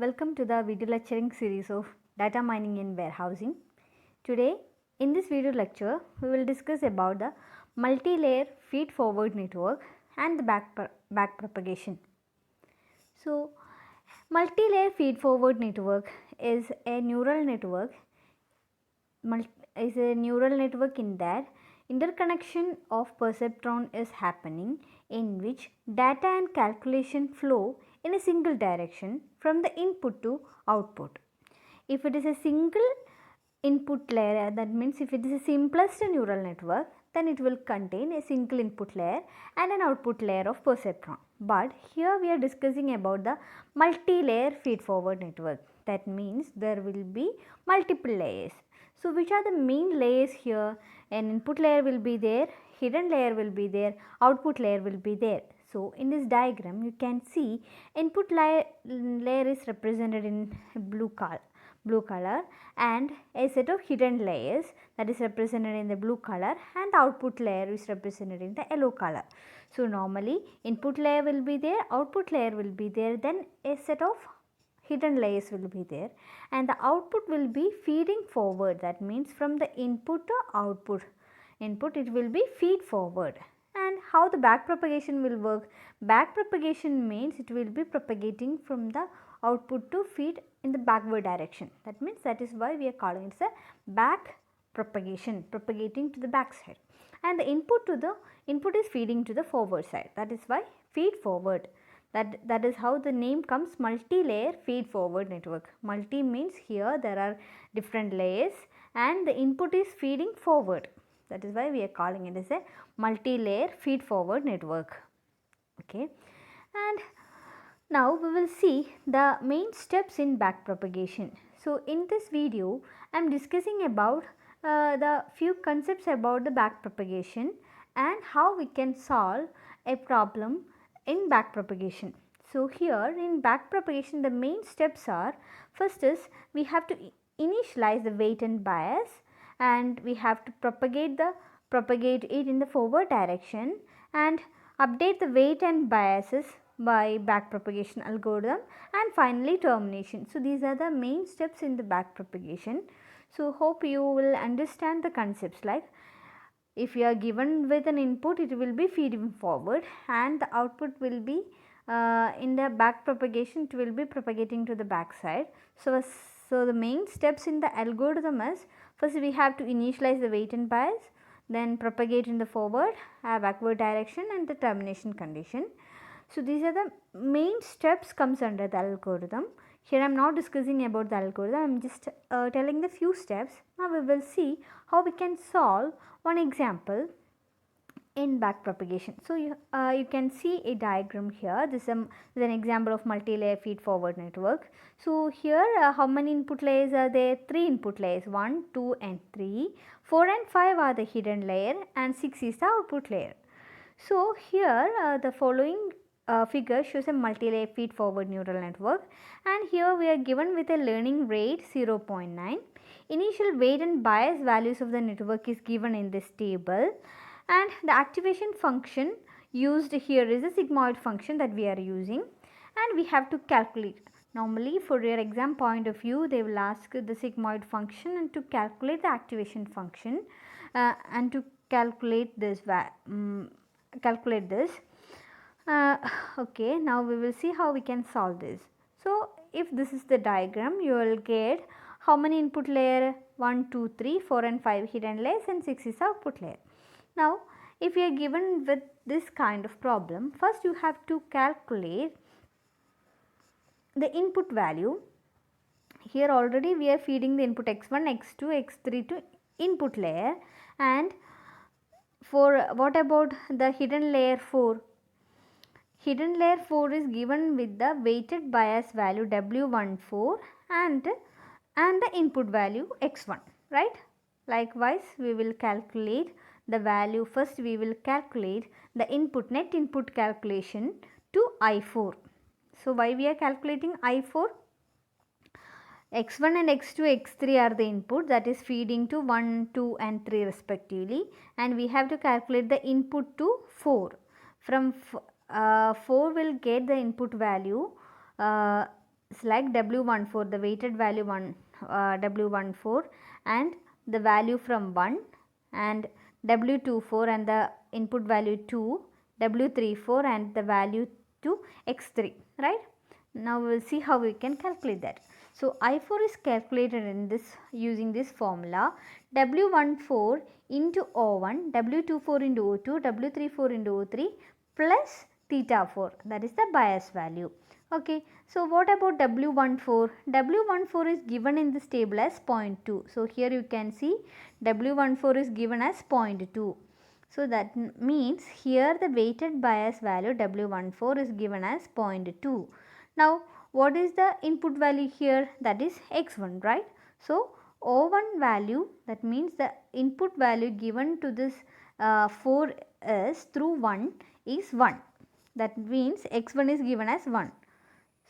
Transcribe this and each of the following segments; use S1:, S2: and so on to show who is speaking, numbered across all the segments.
S1: Welcome to the video lecturing series of data mining and warehousing. Today in this video lecture we will discuss about the multi-layer feed forward network and the back propagation. So multi-layer feed forward network is a neural network in that interconnection of perceptron is happening in which data and calculation flow in a single direction from the input to output. If it is a single input layer, that means if it is a simplest neural network, then it will contain a single input layer and an output layer of perceptron. But here we are discussing about the multi-layer feed-forward network. That means there will be multiple layers. So which are the main layers here? An input layer will be there, hidden layer will be there, output layer will be there. So in this diagram you can see input layer is represented in blue color and a set of hidden layers that is represented in the blue color, and the output layer is represented in the yellow color. So normally input layer will be there, output layer will be there, then a set of hidden layers will be there, and the output will be feeding forward. That means from the input to output it will be feed forward. And how the back propagation will work? Back propagation means it will be propagating from the output to feed in the backward direction. That means that is why we are calling it a back propagation, propagating to the back side, and the input is feeding to the forward side. That is why feed forward. That is how the name comes, multi-layer feed forward network. Multi means here there are different layers and the input is feeding forward. That is why we are calling it as a multi-layer feed forward network. Okay, and now we will see the main steps in back propagation. So in this video I am discussing about the few concepts about the back propagation and how we can solve a problem in back propagation. So here in back propagation the main steps are, first is we have to initialize the weight and bias, and we have to propagate it in the forward direction and update the weight and biases by back propagation algorithm, and finally termination. So these are the main steps in the back propagation. So hope you will understand the concepts, like if you are given with an input it will be feeding forward and the output will be in the back propagation it will be propagating to the back side. So the main steps in the algorithm is, first we have to initialize the weight and bias, then propagate in the forward, backward direction, and the termination condition. So these are the main steps comes under the algorithm. Here I am not discussing about the algorithm, I am just telling the few steps. Now we will see how we can solve one example in back propagation. So you can see a diagram here. This is an example of multi-layer feed forward network. So here how many input layers are there? 3 input layers, 1, 2 and 3. 4 and 5 are the hidden layer and 6 is the output layer. So here the following figure shows a multi-layer feed forward neural network, and here we are given with a learning rate 0.9. Initial weight and bias values of the network is given in this table, and the activation function used here is a sigmoid function that we are using, and we have to calculate. Normally for your exam point of view they will ask the sigmoid function and to calculate the activation function and to calculate this okay, now we will see how we can solve this. So if this is the diagram, you will get how many input layer? 1, 2, 3, 4 and 5 hidden layers and 6 is output layer. Now if you are given with this kind of problem, first you have to calculate the input value. Here already we are feeding the input x1, x2, x3 to input layer, and for what about the hidden layer 4? Hidden layer 4 is given with the weighted bias value W14 and the input value x1, right? Likewise we will calculate the value. First we will calculate the net input calculation to I4. So why we are calculating I4? x1 and x2, x3 are the input that is feeding to 1, 2 and 3 respectively, and we have to calculate the input to 4. From 4 will get the input value like W14, the weighted value W14 and the value from 1, and W24 and the input value 2, W34 and the value to x3, right. Now we will see how we can calculate that. So I4 is calculated in this using this formula, W14 into O1, W24 into O2, W34 into O3 plus theta 4, that is the bias value. Okay, so what about W14? W14 is given in this table as 0.2. So here you can see W14 is given as 0.2. So that means here the weighted bias value W14 is given as 0.2. Now what is the input value here? That is x1, right? So O1 value, that means the input value given to this 4 is through 1 is 1. That means x1 is given as 1.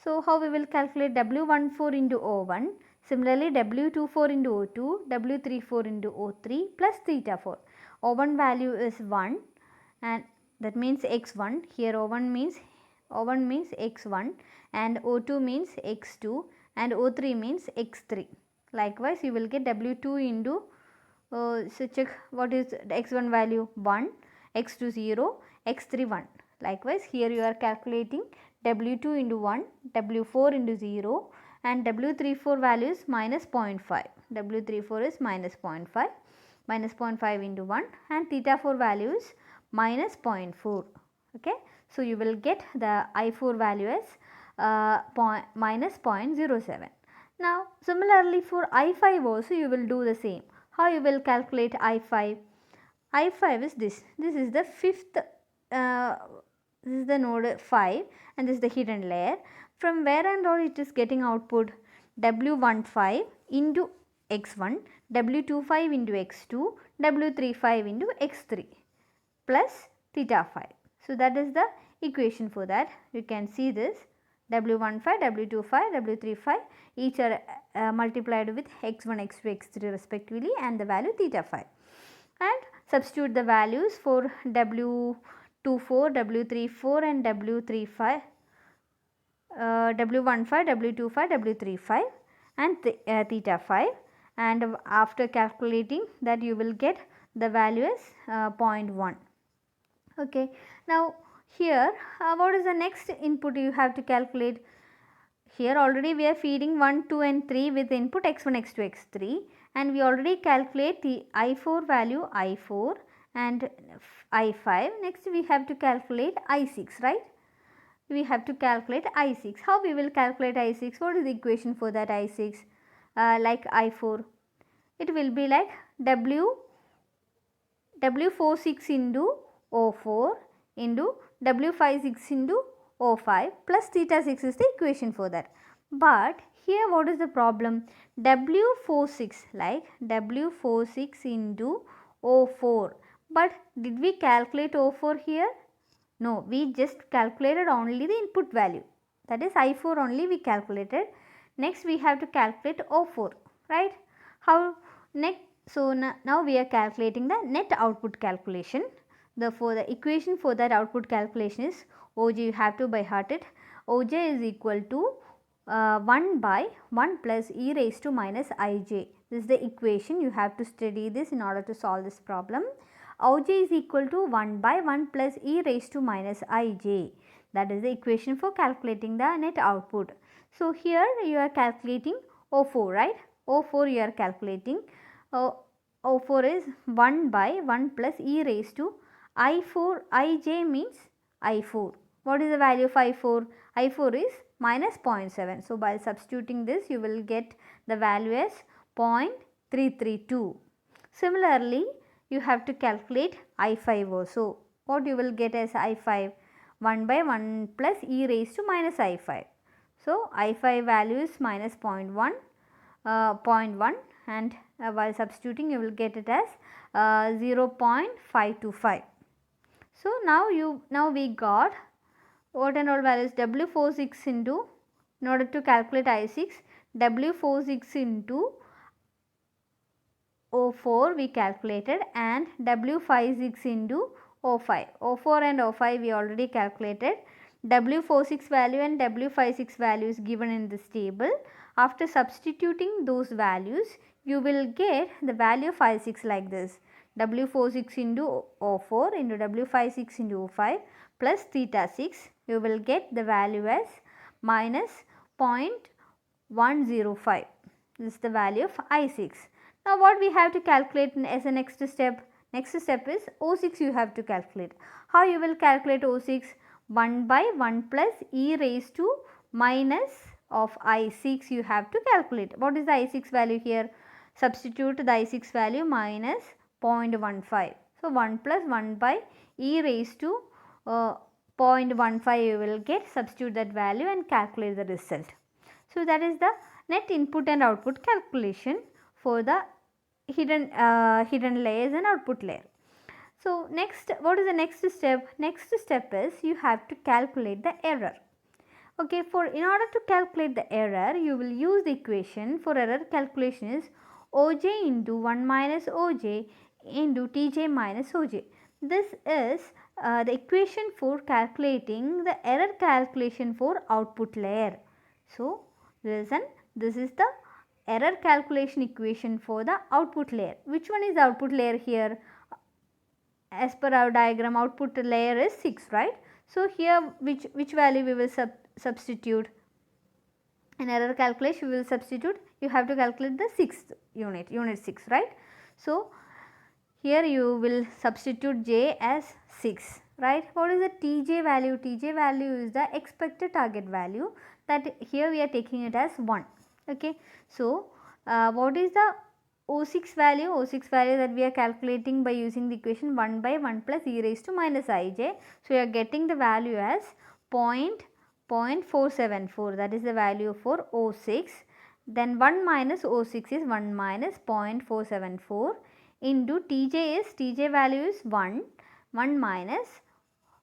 S1: So how we will calculate W14 into O1, similarly W24 into O2, W34 into O3 plus theta 4. O1 value is 1 and that means x1, here O1 means x1 and O2 means x2 and O3 means x3. Likewise you will get W2 into, so check what is the x1 value 1, x2 0, x3 1. Likewise here you are calculating W2 into 1, W4 into 0 and W34 value is minus 0.5. W34 is minus 0.5, minus 0.5 into 1 and theta 4 value is minus 0.4. Okay. So you will get the I4 value as minus 0.07. Now similarly for I5 also you will do the same. How you will calculate I5? I5 is this. This is the fifth, this is the node 5 and this is the hidden layer. From where and all it is getting output? W15 into x1, W25 into x2, W35 into x3 plus theta 5. So that is the equation for that. You can see this W15, W25, W35 each are multiplied with x1, x2, x3 respectively and the value theta 5. And substitute the values for W24, W34 and W35, W15, W25, W35 and theta 5, and after calculating that you will get the value as 0.1. Okay. Now here what is the next input you have to calculate? Here already we are feeding 1, 2 and 3 with input x1, x2, x3 and we already calculate the I4 value I4 and I5. Next we have to calculate I6, right? We have to calculate I6. How we will calculate I6? What is the equation for that I6? Like I4, it will be like W46 into O4 into W56 into O5 plus theta 6 is the equation for that. But here what is the problem? W46, like W46 into O4. But did we calculate O4 here? No, we just calculated only the input value, that is I4 only we calculated. Next we have to calculate O4, right? How next? So now we are calculating the net output calculation. Therefore the equation for that output calculation is OJ, you have to by heart it. OJ is equal to 1 by 1 plus e raised to minus ij. This is the equation. You have to study this in order to solve this problem. OJ is equal to 1 by 1 plus e raised to minus ij. That is the equation for calculating the net output. So here you are calculating O4, right? O4 you are calculating. O4 is 1 by 1 plus e raised to I4, ij means I4. What is the value of I4? I4 is minus 0.7. So by substituting this you will get the value as 0.332. Similarly, you have to calculate I5 also. What you will get as I5? 1 by 1 plus e raised to minus I5. So I5 value is minus 0.1, and while substituting you will get it as 0.525. So now we got what and all values? W46 into, in order to calculate I6, W46 into O4 we calculated and W56 into O5. O4 and O5 we already calculated. W46 value and W56 value is given in this table. After substituting those values, you will get the value of 56 like this. W46 into O4 into W56 into O5 plus theta 6, you will get the value as minus 0.105. This is the value of I6. Now what we have to calculate as a next step? Next step is O6 you have to calculate. How you will calculate O6? 1 by 1 plus e raised to minus of I6 you have to calculate. What is the I6 value here? Substitute the I6 value minus 0.15. So 1 plus 1 by e raised to 0.15 you will get. Substitute that value and calculate the result. So that is the net input and output calculation for the hidden layers and output layer. So next, what is the next step? Next step is you have to calculate the error. Okay, in order to calculate the error, you will use the equation for error calculation is Oj into 1 minus Oj into Tj minus Oj. This is the equation for calculating the error calculation for output layer. So listen, this is the error calculation equation for the output layer. Which one is the output layer here? As per our diagram, output layer is 6, right? So here which value we will substitute? In error calculation we will substitute, you have to calculate the 6th unit, unit 6, right? So here you will substitute j as 6, right? What is the Tj value? Tj value is the expected target value, that here we are taking it as 1. Okay, so what is the O6 value? O6 value that we are calculating by using the equation 1 by 1 plus e raised to minus ij. So we are getting the value as 0.474, that is the value for O6. Then 1 minus O6 is 1 minus 0.474 into Tj value is 1 minus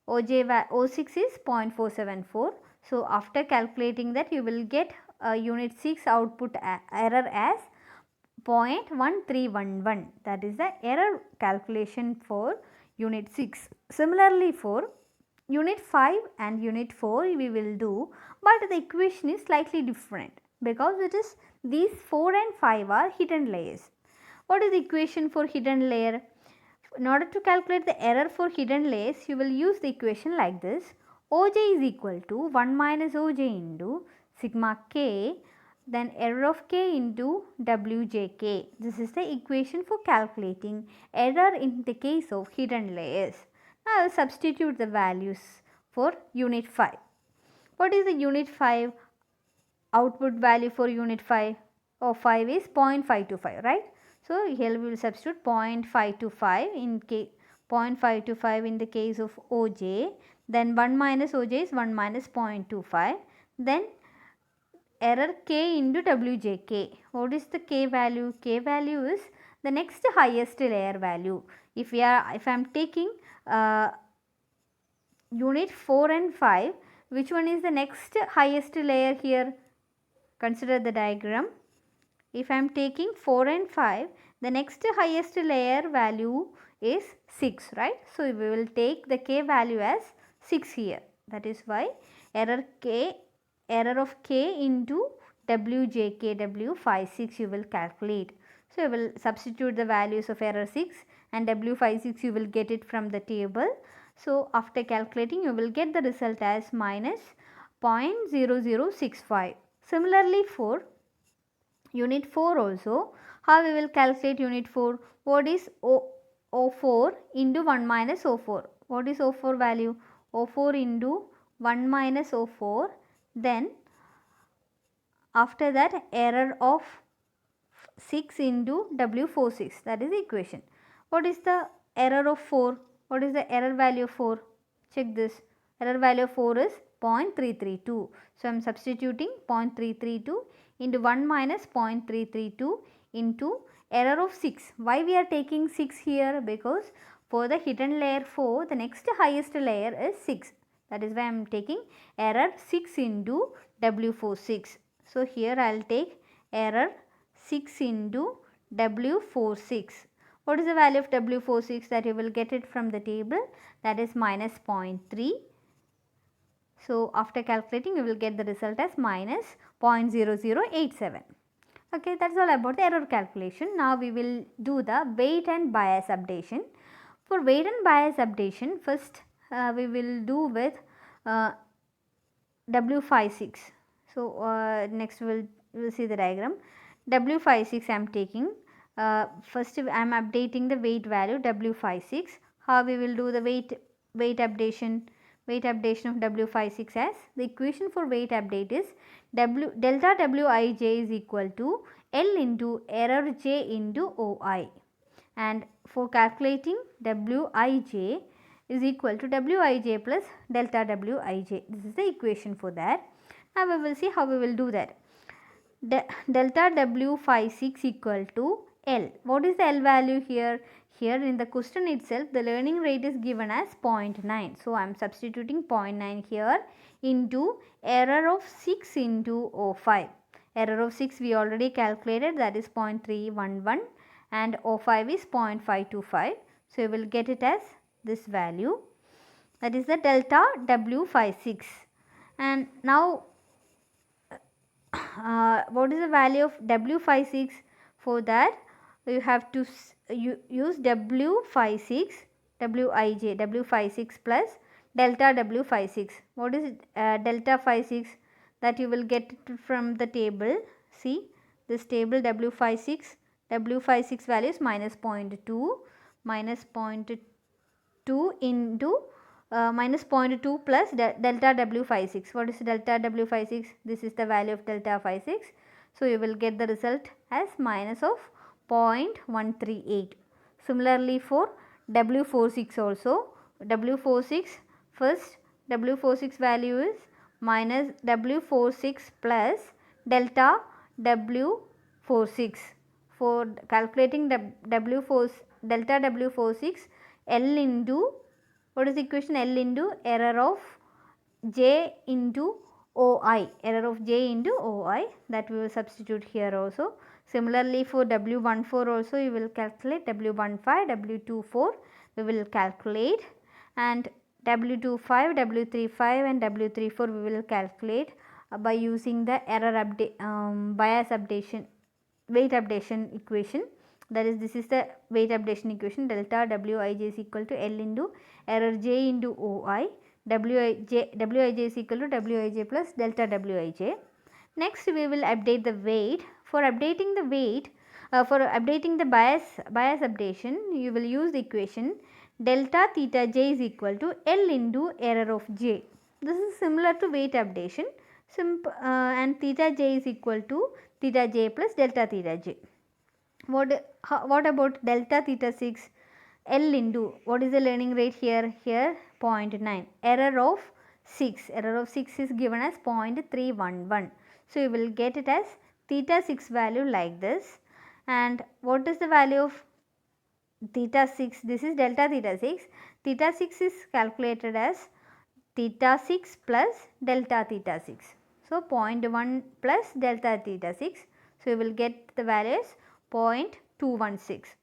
S1: O6 is 0.474. So after calculating that, you will get unit 6 output error as 0.1311, that is the error calculation for unit 6. Similarly for unit 5 and unit 4 we will do, but the equation is slightly different because it is these 4 and 5 are hidden layers. What is the equation for hidden layer? In order to calculate the error for hidden layers, you will use the equation like this. Oj is equal to 1 minus Oj into sigma k, then error of k into Wjk. This is the equation for calculating error in the case of hidden layers. Now I will substitute the values for unit 5. What is the unit 5 output value for unit 5? 5 is 0.525, right? So here we will substitute 0.525 in 0.525 in the case of Oj. Then 1 minus Oj is 1 minus 0.25. Then error k into Wjk. What is the k value? K value is the next highest layer value. If I am taking unit 4 and 5, which one is the next highest layer here? Consider the diagram. If I am taking 4 and 5, the next highest layer value is 6, right? So we will take the k value as 6 here. That is why error of k into Wjk, W56 you will calculate. So you will substitute the values of error 6 and W56 you will get it from the table. So after calculating you will get the result as minus 0.0065. Similarly for unit 4 also, how we will calculate unit 4? What is O4 into 1 minus O4? What is O4 value? O4 into 1 minus O4, then after that error of 6 into W46, that is the equation. What is the error of 4? What is the error value of 4? Check this. Error value of 4 is 0.332. So I am substituting 0.332 into 1 minus 0.332 into error of 6. Why we are taking 6 here? Because for the hidden layer 4, the next highest layer is 6. That is why I am taking error 6 into W46. So here I will take error 6 into W46. What is the value of W46? That you will get it from the table, that is minus 0.3. So, after calculating we will get the result as minus 0.0087. Okay, that is all about the error calculation. Now, we will do the weight and bias updation. For weight and bias updation, first we will do with W56. So, next we will see the diagram. W56 I am taking. First I am updating the weight value W56. How we will do the weight updation? Weight updation of W56 as the equation for weight update is delta Wij is equal to L into error j into Oi, and for calculating Wij is equal to Wij plus delta Wij. This is the equation for that. Now, we will see how we will do that. Delta W56 equal to L. What is the L value here? Here in the question itself the learning rate is given as 0.9. So, I am substituting 0.9 here into error of 6 into O5. Error of 6 we already calculated, that is 0.311, and O5 is 0.525. So, you will get it as this value, that is the delta W56. And now, what is the value of W56? For that you have to use W56 W56 plus delta W56. What is delta 56? That you will get it from the table. See this table W56 value is minus 0.2 into minus 0.2 plus delta W56. What is delta W56? This is the value of delta 56. So, you will get the result as minus of 0.138. Similarly, for W46 also, W46 first W46 value is minus W46 plus delta W46. For calculating the delta W46, L into, what is the equation? L into error of j into Oi, error of j into Oi, that we will substitute here also. Similarly, for W14 also you will calculate W15, W24 we will calculate, and W25, W35 and W34 we will calculate by using the error bias updation, weight updation equation. That is, this is the weight updation equation, delta Wij is equal to L into error j into Oi, Wij is equal to Wij plus delta Wij. Next we will update the weight. For updating the weight, for updating the bias updation, you will use the equation delta theta j is equal to L into error of j. This is similar to weight updation, and theta j is equal to theta j plus delta theta j. What about delta theta 6? L into, what is the learning rate here? Here 0.9. Error of 6. Error of 6 is given as 0.311. So, you will get it as theta 6 value like this. And what is the value of theta 6? This is delta theta 6. Theta 6 is calculated as theta 6 plus delta theta 6. So, 0.1 plus delta theta 6. So, you will get the value as 0.216.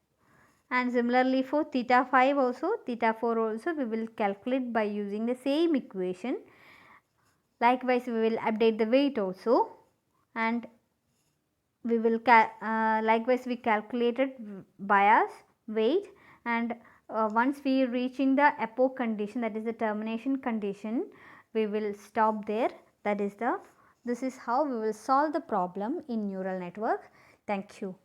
S1: And similarly, for theta 5 also, theta 4 also we will calculate by using the same equation. Likewise, we will update the weight also, and we will likewise we calculated bias, weight, and once we reaching the epoch condition, that is the termination condition, we will stop there. That is this is how we will solve the problem in neural network. Thank you.